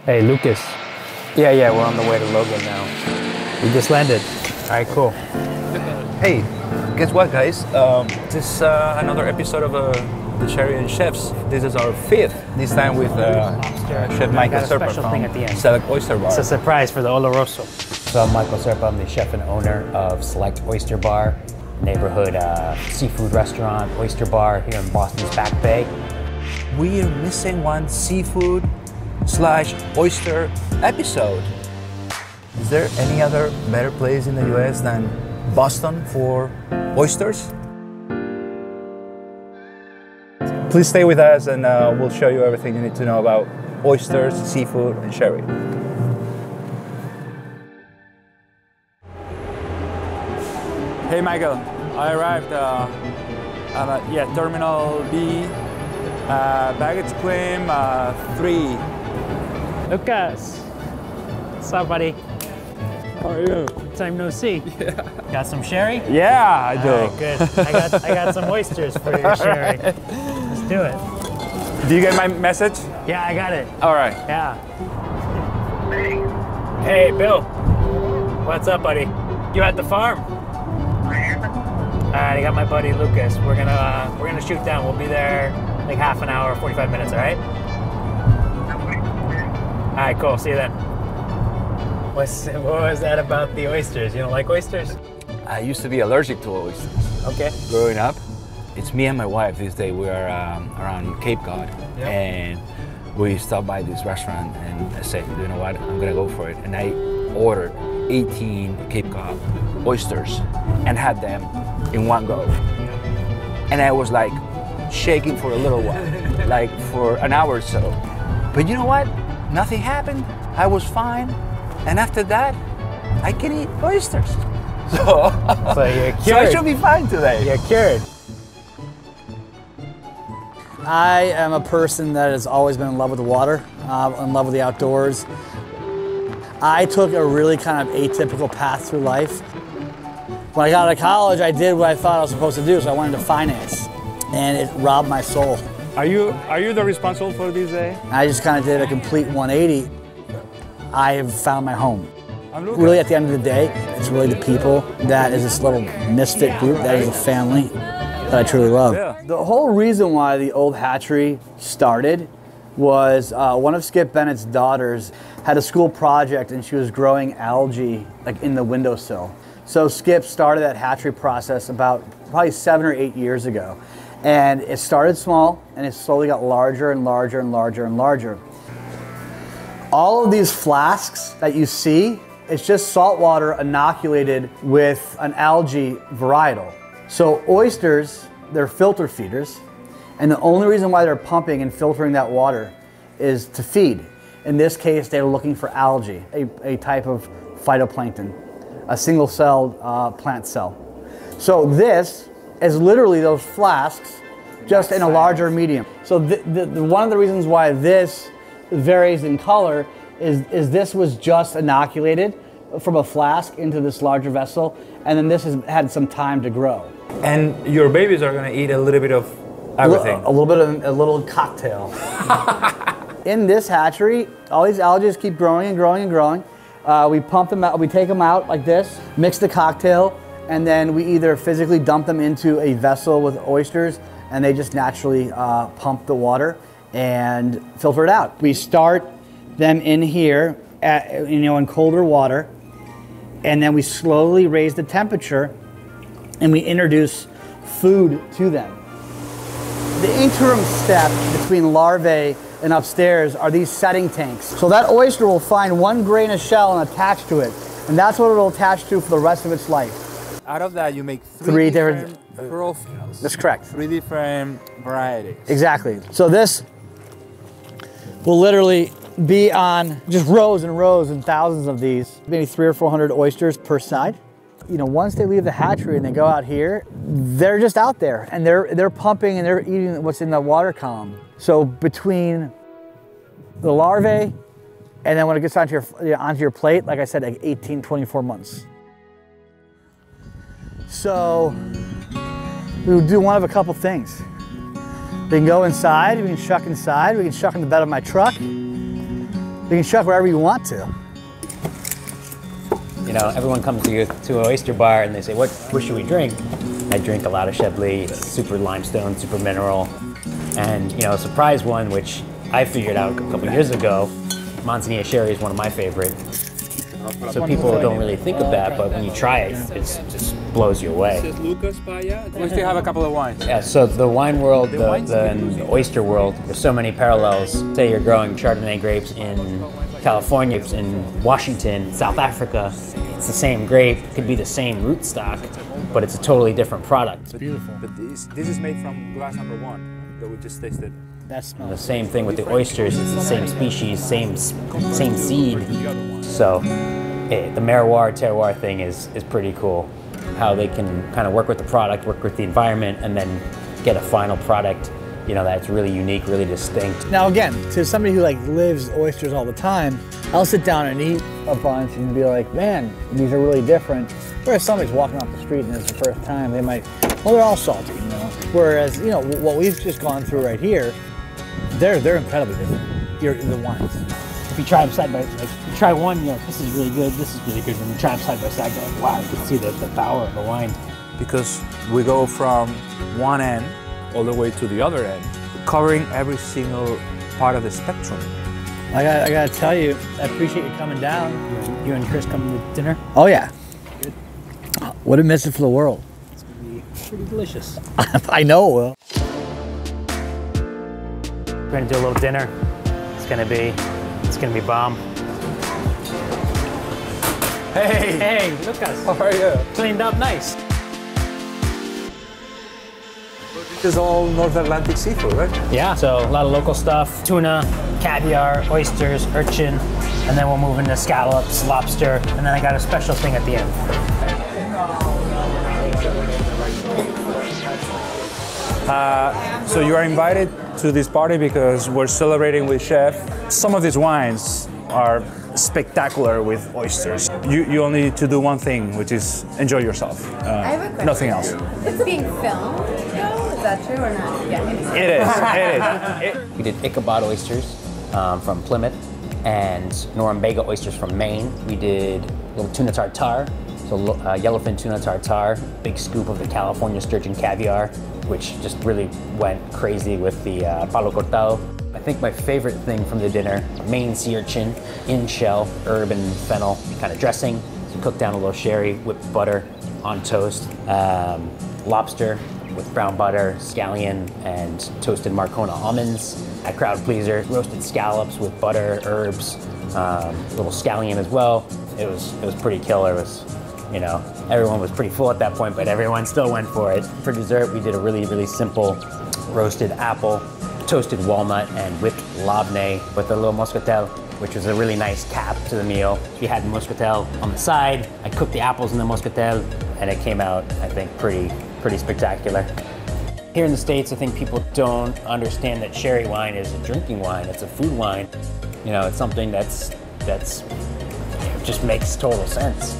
Hey, Lucas. Yeah, we're on the way to Logan now. We just landed. All right, cool. Hey, guess what, guys? This is another episode of the Sherry and Chefs. This is our fifth. This time with Chef Michael Serpa from Select Oyster Bar. It's a surprise for the Oloroso. So I'm Michael Serpa. I'm the chef and owner of Select Oyster Bar, neighborhood seafood restaurant, oyster bar here in Boston's Back Bay. We are missing one seafood/oyster episode. Is there any other better place in the US than Boston for oysters? Please stay with us and we'll show you everything you need to know about oysters, seafood, and sherry. Hey Michael, I arrived at Terminal B, baggage claim 3. Lucas. What's up, buddy? How are you? Time no see. Yeah. Got some sherry? Yeah, I do. All right, good. I got some oysters for your sherry. Let's do it. Do you get my message? Yeah, I got it. All right. Yeah. Hey, Bill. What's up, buddy? You at the farm? I am. All right, I got my buddy Lucas. We're gonna shoot down. We'll be there like half an hour, 45 minutes. All right. All right, cool. See you then. What was that about the oysters? You don't like oysters? I used to be allergic to oysters. Okay. Growing up, it's me and my wife this day. We are around Cape Cod, Yep. and we stopped by this restaurant and I said, you know what, I'm gonna go for it. And I ordered 18 Cape Cod oysters and had them in one go. And I was like shaking for a little while, like for an hour or so. But you know what? Nothing happened. I was fine. And after that, I can eat oysters. So you're cured. So I should be fine today. You're cured. I am a person that has always been in love with the water, in love with the outdoors. I took a really kind of atypical path through life. When I got out of college, I did what I thought I was supposed to do, so I went into finance, and it robbed my soul. Are you the responsible for this day? I just kind of did a complete 180. I have found my home. Really, at the end of the day, it's really the people that is this little misfit group, that is a family that I truly love. Yeah. The whole reason why the old hatchery started was one of Skip Bennett's daughters had a school project and she was growing algae like in the windowsill. So Skip started that hatchery process about probably 7 or 8 years ago. And it started small and it slowly got larger and larger and larger and larger. All of these flasks that you see, it's just salt water inoculated with an algae varietal. So oysters, they're filter feeders, and the only reason why they're pumping and filtering that water is to feed. In this case, they're looking for algae, a type of phytoplankton, a single-celled plant cell. So this is literally those flasks, just in a larger medium. So one of the reasons why this varies in color is this was just inoculated from a flask into this larger vessel, and then this has had some time to grow. And your babies are gonna eat a little bit of everything. A little bit of a little cocktail. In this hatchery, all these algae keep growing and growing and growing. We pump them out, we take them out like this, mix the cocktail, and then we either physically dump them into a vessel with oysters, and they just naturally pump the water and filter it out. We start them in here, in colder water, and then we slowly raise the temperature, and we introduce food to them. The interim step between larvae and upstairs are these setting tanks. So that oyster will find one grain of shell and attach to it, and that's what it'll attach to for the rest of its life. Out of that, you make three different profiles. That's correct. 3 different varieties. Exactly. So this will literally be on just rows and rows and thousands of these, maybe 300 or 400 oysters per side. You know, once they leave the hatchery and they go out here, they're just out there and they're pumping and they're eating what's in the water column. So between the larvae and then when it gets onto your plate, like I said, like 18, 24 months. So we would do one of a couple things. We can go inside, we can shuck inside, we can shuck in the bed of my truck. You can chef wherever you want to. You know, everyone comes to an oyster bar and they say, what should we drink? I drink a lot of Chablis. It's super limestone, super mineral. And, you know, a surprise one, which I figured out a couple years ago, Manzanilla Sherry is one of my favorites. So people don't really think of that, but when you try it, it just blows you away. We still have a couple of wines. Yeah, so the wine world, the oyster world, there's so many parallels. Say you're growing Chardonnay grapes in California, in Washington, South Africa. It's the same grape, it could be the same rootstock, but it's a totally different product. It's beautiful. But this is made from glass number 1 that we just tasted. That smells. The same thing with the oysters, it's the same species, same seed. So the terroir thing is pretty cool. How they can kind of work with the product, work with the environment, and then get a final product, you know, that's really unique, really distinct. Now again, to somebody who like lives oysters all the time, I'll sit down and eat a bunch and be like, man, these are really different. Whereas somebody's walking off the street and it's the first time, they might, well, they're all salty, you know. Whereas, you know, what we've just gone through right here, they're incredibly different. The wines. If you try them side by side, like you try one, you're like, this is really good, this is really good. When you try them side by side, you're like, wow, you can see the power of the wine. Because we go from one end all the way to the other end, covering every single part of the spectrum. I gotta tell you, I appreciate you coming down. You and Chris coming to dinner? Oh yeah. Good. Wouldn't miss it for the world. It's gonna be pretty delicious. I know it will. We're gonna do a little dinner. It's gonna be bomb. Hey, Lucas. How are you? Cleaned up nice. This is all North Atlantic seafood, right? Yeah, so a lot of local stuff. Tuna, caviar, oysters, urchin, and then we'll move into scallops, lobster, and then I got a special thing at the end. So you are invited to this party because we're celebrating with Chef. Some of these wines are spectacular with oysters. You only need to do one thing, which is enjoy yourself. I have a question. Nothing else. It's being filmed, though? Is that true or not? Yeah. It is. We did Ichabod oysters from Plymouth and Norumbega oysters from Maine. We did a little tuna tartare, so yellowfin tuna tartare, big scoop of the California sturgeon caviar, which just really went crazy with the palo cortado. I think my favorite thing from the dinner, Maine sea urchin in shell, herb and fennel kind of dressing. So cook down a little sherry, whipped butter on toast. Lobster with brown butter, scallion, and toasted Marcona almonds. A crowd pleaser, roasted scallops with butter, herbs, a little scallion as well. It was pretty killer. It was, you know, everyone was pretty full at that point, but everyone still went for it. For dessert, we did a really, really simple roasted apple, toasted walnut, and whipped labneh with a little muscatel, which was a really nice cap to the meal. We had muscatel on the side. I cooked the apples in the muscatel, and it came out, I think, pretty spectacular. Here in the States, I think people don't understand that sherry wine is a drinking wine. It's a food wine. You know, it's something that's just makes total sense.